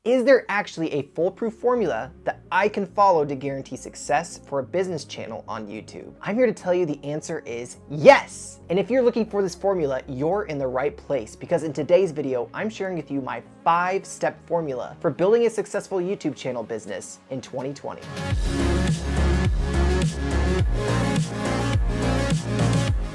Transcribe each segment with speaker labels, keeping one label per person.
Speaker 1: Is there actually a foolproof formula that I can follow to guarantee success for a business channel on YouTube? I'm here to tell you the answer is yes! And if you're looking for this formula, you're in the right place, because in today's video, I'm sharing with you my 5-step formula for building a successful YouTube channel business in 2020.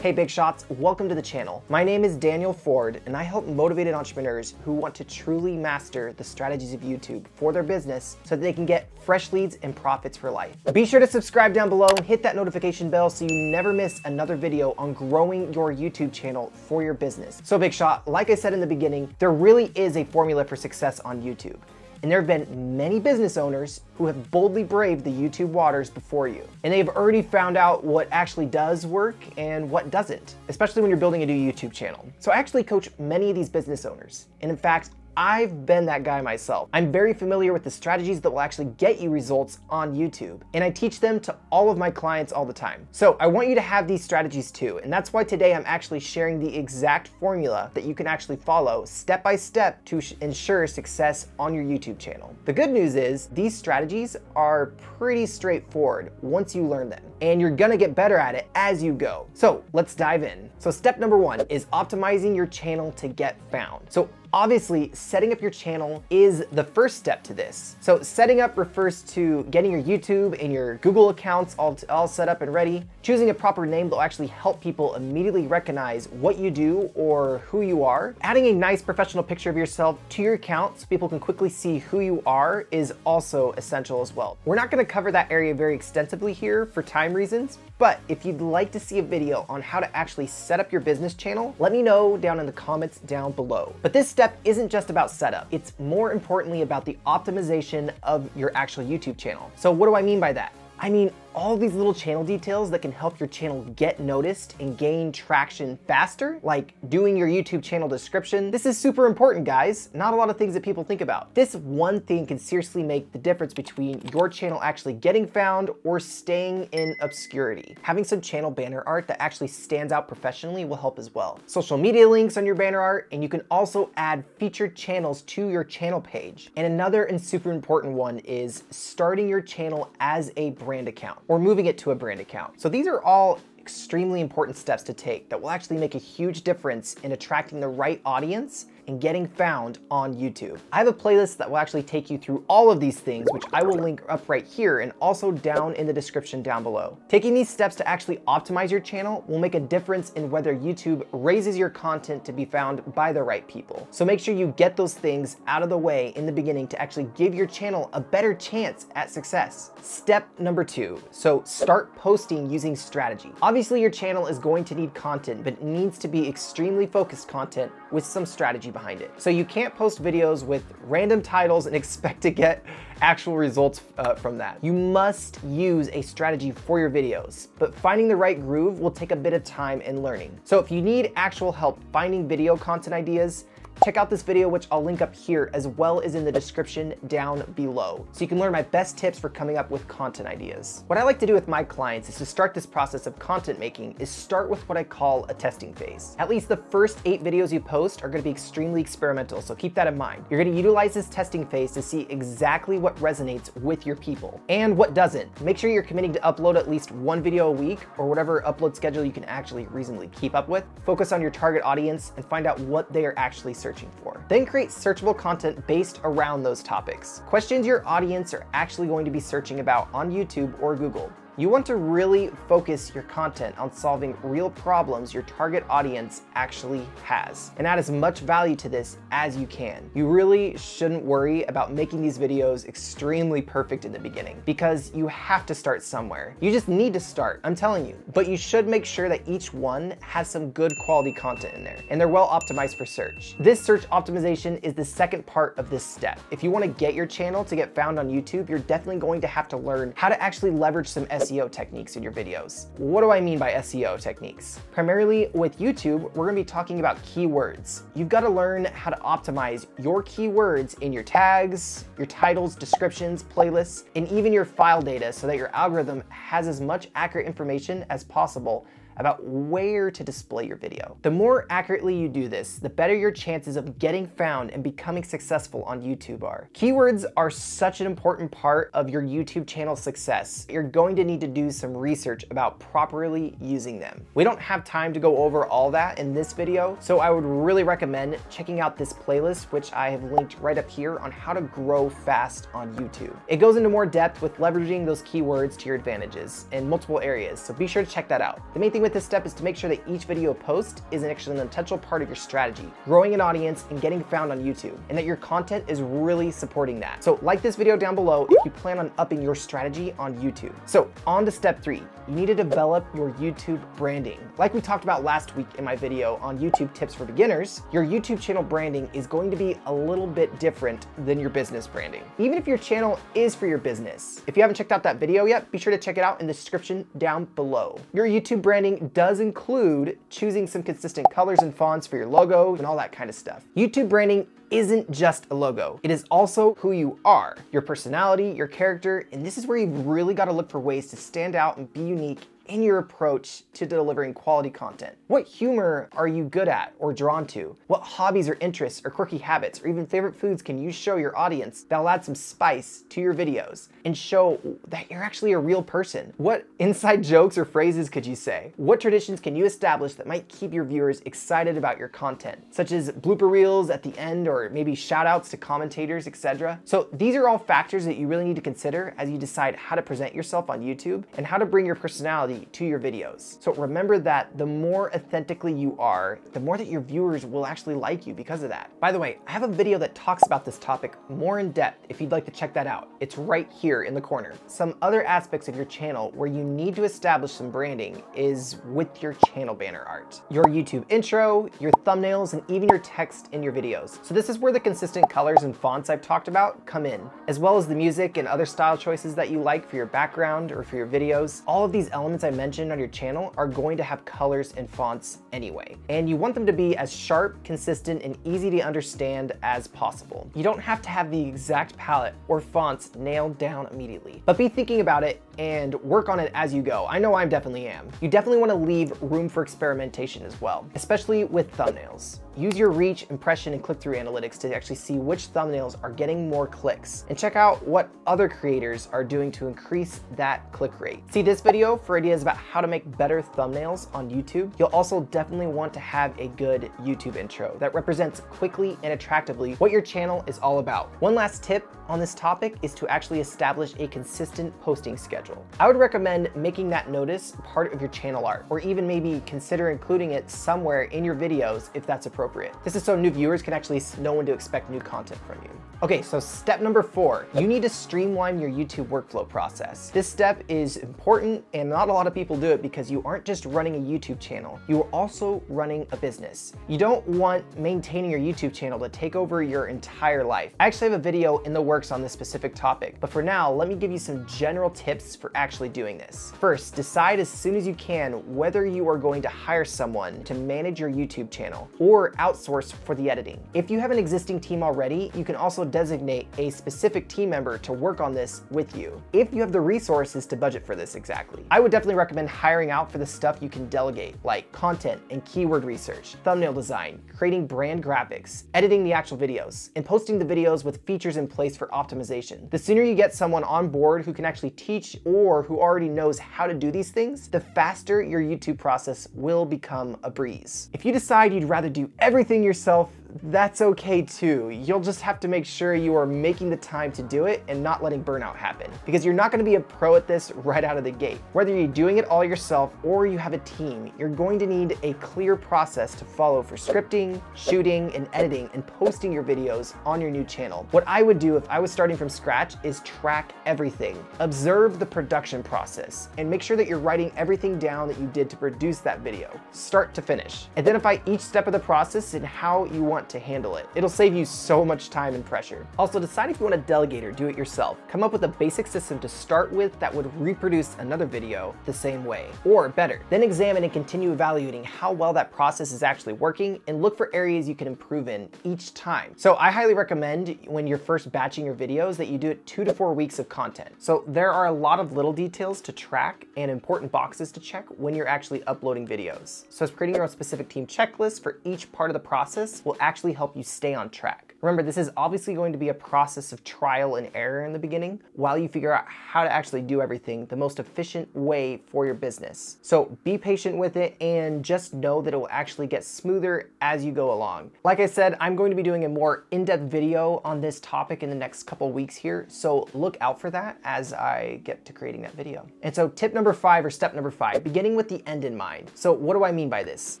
Speaker 1: Hey Big Shots, welcome to the channel. My name is Daniel Ford, and I help motivated entrepreneurs who want to truly master the strategies of YouTube for their business so that they can get fresh leads and profits for life. Be sure to subscribe down below and hit that notification bell so you never miss another video on growing your YouTube channel for your business. So Big Shot, like I said in the beginning, there really is a formula for success on YouTube. And there have been many business owners who have boldly braved the YouTube waters before you. And they've already found out what actually does work and what doesn't, especially when you're building a new YouTube channel. So I actually coach many of these business owners. And in fact, I've been that guy myself. I'm very familiar with the strategies that will actually get you results on YouTube, and I teach them to all of my clients all the time. So I want you to have these strategies too, and that's why today I'm actually sharing the exact formula that you can actually follow step by step to ensure success on your YouTube channel. The good news is these strategies are pretty straightforward once you learn them, and you're gonna get better at it as you go. So let's dive in. So step number 1 is optimizing your channel to get found. So obviously, setting up your channel is the first step to this. So setting up refers to getting your YouTube and your Google accounts all set up and ready, choosing a proper name that will actually help people immediately recognize what you do or who you are. Adding a nice professional picture of yourself to your account so people can quickly see who you are is also essential as well. We're not gonna cover that area very extensively here for time reasons, but if you'd like to see a video on how to actually set up your business channel, let me know down in the comments down below. But this step isn't just about setup. It's more importantly about the optimization of your actual YouTube channel. So what do I mean by that? I mean all these little channel details that can help your channel get noticed and gain traction faster, like doing your YouTube channel description. This is super important, guys. Not a lot of things that people think about. This one thing can seriously make the difference between your channel actually getting found or staying in obscurity. Having some channel banner art that actually stands out professionally will help as well. Social media links on your banner art, and you can also add featured channels to your channel page. And another and super important one is starting your channel as a brand account, or moving it to a brand account. So these are all extremely important steps to take that will actually make a huge difference in attracting the right audience and getting found on YouTube. I have a playlist that will actually take you through all of these things, which I will link up right here and also down in the description down below. Taking these steps to actually optimize your channel will make a difference in whether YouTube raises your content to be found by the right people. So make sure you get those things out of the way in the beginning to actually give your channel a better chance at success. Step number 2, so start posting using strategy. Obviously your channel is going to need content, but it needs to be extremely focused content with some strategy behind it. So you can't post videos with random titles and expect to get actual results from that. You must use a strategy for your videos, but finding the right groove will take a bit of time and learning. So if you need actual help finding video content ideas, check out this video, which I'll link up here, as well as in the description down below, so you can learn my best tips for coming up with content ideas. What I like to do with my clients is to start this process of content making is start with what I call a testing phase. At least the first 8 videos you post are gonna be extremely experimental, so keep that in mind. You're gonna utilize this testing phase to see exactly what resonates with your people and what doesn't. Make sure you're committing to upload at least 1 video a week, or whatever upload schedule you can actually reasonably keep up with. Focus on your target audience and find out what they are actually searching for. Then create searchable content based around those topics. Questions your audience are actually going to be searching about on YouTube or Google. You want to really focus your content on solving real problems your target audience actually has, and add as much value to this as you can. You really shouldn't worry about making these videos extremely perfect in the beginning, because you have to start somewhere. You just need to start, I'm telling you. But you should make sure that each one has some good quality content in there, and they're well optimized for search. This search optimization is the second part of this step. If you want to get your channel to get found on YouTube, you're definitely going to have to learn how to actually leverage some SEO techniques in your videos. What do I mean by SEO techniques? Primarily with YouTube, we're gonna be talking about keywords. You've got to learn how to optimize your keywords in your tags, your titles, descriptions, playlists, and even your file data so that your algorithm has as much accurate information as possible about where to display your video. The more accurately you do this, the better your chances of getting found and becoming successful on YouTube are. Keywords are such an important part of your YouTube channel success. You're going to need to do some research about properly using them. We don't have time to go over all that in this video, so I would really recommend checking out this playlist, which I have linked right up here, on how to grow fast on YouTube. It goes into more depth with leveraging those keywords to your advantages in multiple areas, so be sure to check that out. The main thing with this step is to make sure that each video post is actually an essential part of your strategy, growing an audience and getting found on YouTube, and that your content is really supporting that. So like this video down below if you plan on upping your strategy on YouTube. So on to step 3, you need to develop your YouTube branding. Like we talked about last week in my video on YouTube tips for beginners, your YouTube channel branding is going to be a little bit different than your business branding, even if your channel is for your business. If you haven't checked out that video yet, be sure to check it out in the description down below. Your YouTube branding does include choosing some consistent colors and fonts for your logo and all that kind of stuff. YouTube branding isn't just a logo. It is also who you are, your personality, your character, and this is where you've really got to look for ways to stand out and be unique in your approach to delivering quality content. What humor are you good at or drawn to? What hobbies or interests or quirky habits or even favorite foods can you show your audience that'll add some spice to your videos and show that you're actually a real person? What inside jokes or phrases could you say? What traditions can you establish that might keep your viewers excited about your content, such as blooper reels at the end or maybe shout outs to commentators, etc. So these are all factors that you really need to consider as you decide how to present yourself on YouTube and how to bring your personality to your videos. So remember that the more authentically you are, the more that your viewers will actually like you because of that. By the way, I have a video that talks about this topic more in depth if you'd like to check that out. It's right here in the corner. Some other aspects of your channel where you need to establish some branding is with your channel banner art, your YouTube intro, your thumbnails, and even your text in your videos. So this is where the consistent colors and fonts I've talked about come in, as well as the music and other style choices that you like for your background or for your videos. All of these elements I mentioned on your channel are going to have colors and fonts anyway, and you want them to be as sharp, consistent, and easy to understand as possible. You don't have to have the exact palette or fonts nailed down immediately, but be thinking about it and work on it as you go. I know I definitely am. You definitely want to leave room for experimentation as well, especially with thumbnails. Use your reach, impression, and click-through analytics to actually see which thumbnails are getting more clicks, and check out what other creators are doing to increase that click rate. See this video for ideas about how to make better thumbnails on YouTube. You'll also definitely want to have a good YouTube intro that represents quickly and attractively what your channel is all about. One last tip on this topic is to actually establish a consistent posting schedule. I would recommend making that notice part of your channel art, or even maybe consider including it somewhere in your videos if that's appropriate. This is so new viewers can actually know when to expect new content from you. Okay, so step number 4, you need to streamline your YouTube workflow process. This step is important, and not a lot of people do it because you aren't just running a YouTube channel, you are also running a business. You don't want maintaining your YouTube channel to take over your entire life. I actually have a video in the works on this specific topic, but for now, let me give you some general tips for actually doing this. First, decide as soon as you can whether you are going to hire someone to manage your YouTube channel or outsource for the editing. If you have an existing team already, you can also designate a specific team member to work on this with you, if you have the resources to budget for this exactly. I would definitely recommend hiring out for the stuff you can delegate, like content and keyword research, thumbnail design, creating brand graphics, editing the actual videos, and posting the videos with features in place for optimization. The sooner you get someone on board who can actually teach or who already knows how to do these things, the faster your YouTube process will become a breeze. If you decide you'd rather do everything yourself, that's okay too. You'll just have to make sure you are making the time to do it and not letting burnout happen, because you're not going to be a pro at this right out of the gate. Whether you're doing it all yourself or you have a team, you're going to need a clear process to follow for scripting, shooting, and editing and posting your videos on your new channel. What I would do if I was starting from scratch is track everything. Observe the production process and make sure that you're writing everything down that you did to produce that video, start to finish. Identify each step of the process and how you want want to handle it. It'll save you so much time and pressure. Also, decide if you want to delegate or do it yourself. Come up with a basic system to start with that would reproduce another video the same way, or better. Then examine and continue evaluating how well that process is actually working and look for areas you can improve in each time. So I highly recommend when you're first batching your videos that you do it 2 to 4 weeks of content. So there are a lot of little details to track and important boxes to check when you're actually uploading videos. So creating your own specific team checklist for each part of the process will actually help you stay on track. Remember, this is obviously going to be a process of trial and error in the beginning while you figure out how to actually do everything the most efficient way for your business. So be patient with it and just know that it will actually get smoother as you go along. Like I said, I'm going to be doing a more in-depth video on this topic in the next couple weeks here, so look out for that as I get to creating that video. And so tip number 5 or step number 5, beginning with the end in mind. So what do I mean by this?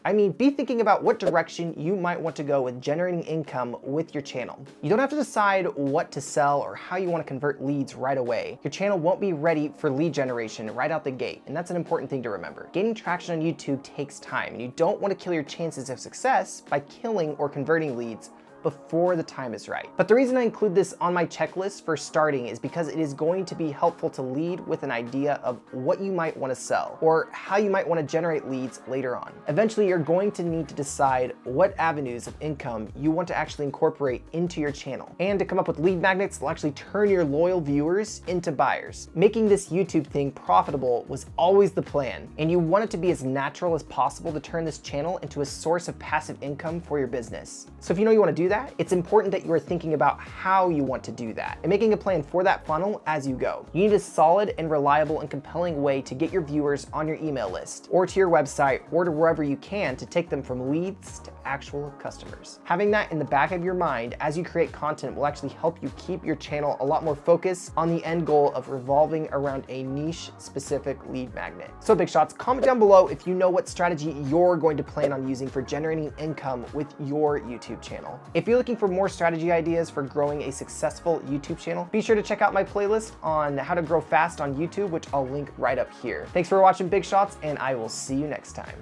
Speaker 1: I mean, be thinking about what direction you might want to go with generating income with your channel. You don't have to decide what to sell or how you want to convert leads right away. Your channel won't be ready for lead generation right out the gate, and that's an important thing to remember. Gaining traction on YouTube takes time, and you don't want to kill your chances of success by killing or converting leads before the time is right. But the reason I include this on my checklist for starting is because it is going to be helpful to lead with an idea of what you might want to sell or how you might want to generate leads later on. Eventually, you're going to need to decide what avenues of income you want to actually incorporate into your channel and to come up with lead magnets that will actually turn your loyal viewers into buyers. Making this YouTube thing profitable was always the plan, and you want it to be as natural as possible to turn this channel into a source of passive income for your business. So if you know you want to do that, it's important that you are thinking about how you want to do that and making a plan for that funnel as you go. You need a solid and reliable and compelling way to get your viewers on your email list or to your website or to wherever you can to take them from leads to actual customers. Having that in the back of your mind as you create content will actually help you keep your channel a lot more focused on the end goal of revolving around a niche specific lead magnet. So big shots, comment down below if you know what strategy you're going to plan on using for generating income with your YouTube channel. If you're looking for more strategy ideas for growing a successful YouTube channel, be sure to check out my playlist on how to grow fast on YouTube, which I'll link right up here. Thanks for watching Big Shots, and I will see you next time.